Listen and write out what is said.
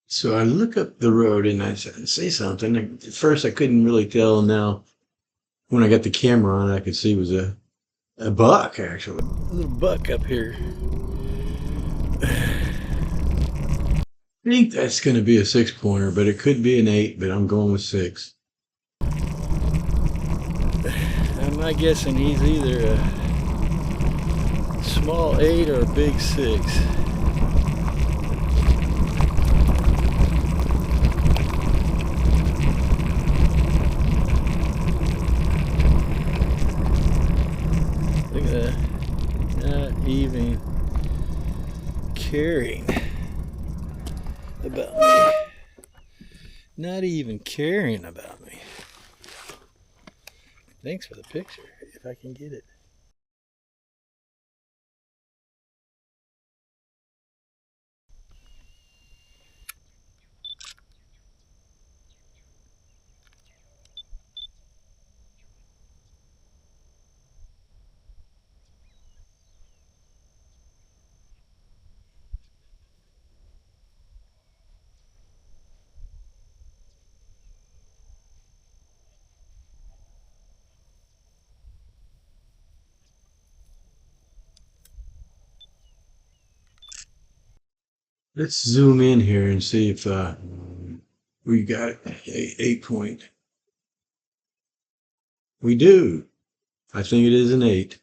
So I look up the road and I say something. At first, I couldn't really tell. Now, when I got the camera on, I could see it was a buck, actually. A little buck up here. I think that's going to be a 6 pointer, but it could be an 8, but I'm going with 6. I'm not guessing he's either a small 8 or a big 6. Look at that. Not even caring about me. Not even caring about me. Thanks for the picture, if I can get it. Let's zoom in here and see if we got a 8 point. We do. I think it is an 8.